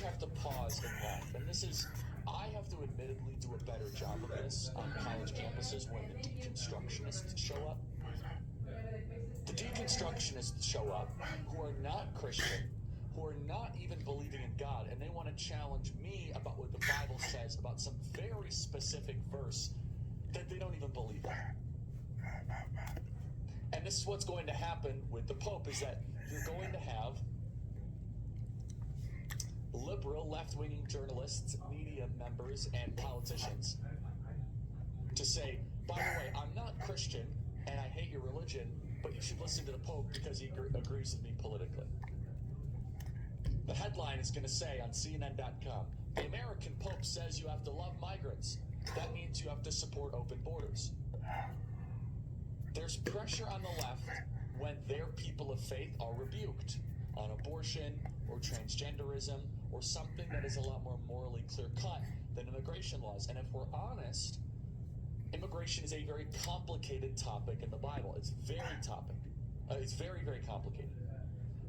always have to pause and laugh. And I have to admittedly do a better job of this on college campuses when the deconstructionists show up. The deconstructionists show up who are not Christian, who are not even believing in God, and they want to challenge me about what the Bible says about some very specific verse that they don't even believe in. And this is what's going to happen with the Pope, is that you're going to have liberal, left-wing journalists, media members, and politicians to say, by the way, I'm not Christian, and I hate your religion, but you should listen to the Pope because he agrees with me politically. The headline is going to say on CNN.com, the American Pope says you have to love migrants. That means you have to support open borders. There's pressure on the left when their people of faith are rebuked on abortion or transgenderism or something that is a lot more morally clear-cut than immigration laws. And if we're honest, immigration is a very complicated topic in the Bible. It's It's very, very complicated.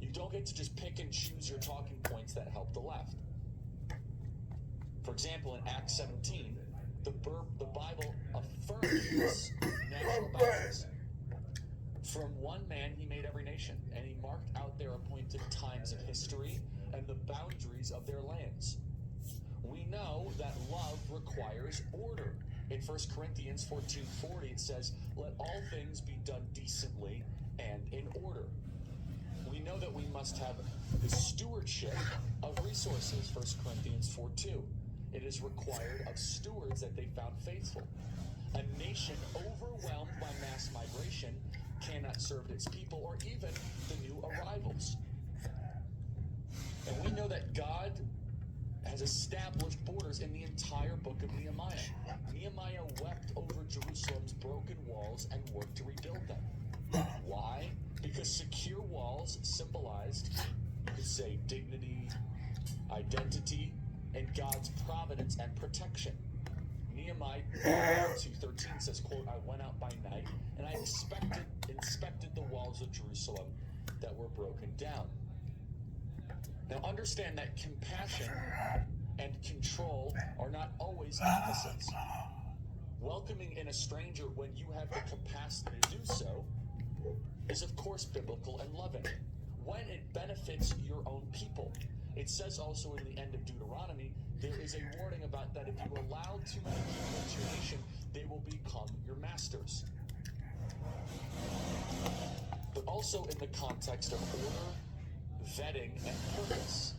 You don't get to just pick and choose your talking points that help the left. For example, in Acts 17, the Bible affirms national boundaries. From one man he made every nation, and he marked out their appointed times of history and the boundaries of their lands. We know that love requires order. In 1 Corinthians 14:40, it says, let all things be done decently and in order. We know that we must have the stewardship of resources, 1 Corinthians 4:2. It is required of stewards that they found faithful. A nation overwhelmed by mass migration cannot serve its people or even the new arrivals. And we know that God has established borders in the entire book of Nehemiah. Nehemiah wept over Jerusalem's broken walls and worked to rebuild them. Why? Because secure walls symbolized, you could say, dignity, identity, and God's providence and protection. Nehemiah 2:13 says, quote, I went out by night and I inspected the walls of Jerusalem that were broken down. Now understand that compassion and control are not always opposites. Welcoming in a stranger when you have the capacity to do so is of course biblical and loving. When it benefits your own people. It says also in the end of Deuteronomy, there is a warning about that if you allow too many people into your nation, they will become your masters. But also in the context of order, vetting, and purpose.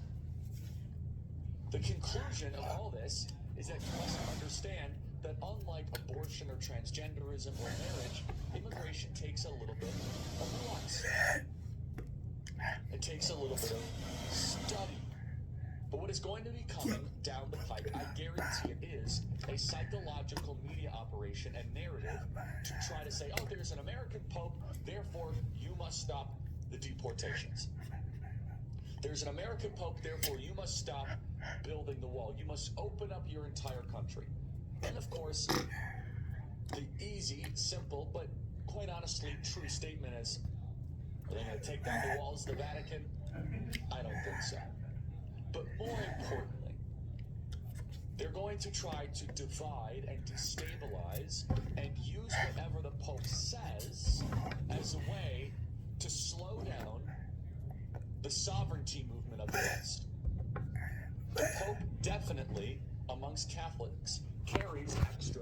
The conclusion of all this is that you must understand that unlike abortion or transgenderism or marriage, immigration takes a little bit of nuance. It takes a little bit of study. But what is going to be coming down the pike, I guarantee it, is a psychological media operation and narrative to try to say, oh, there's an American Pope, therefore you must stop the deportations. There's an American Pope, therefore you must stop building the wall. You must open up your entire country. And of course, the easy, simple, but quite honestly true statement is, are they going to take down the walls of the Vatican? I don't think so. But more importantly, they're going to try to divide and destabilize and use whatever the Pope says as a way to slow down the sovereignty movement of the West. The Pope definitely, amongst Catholics, carries extra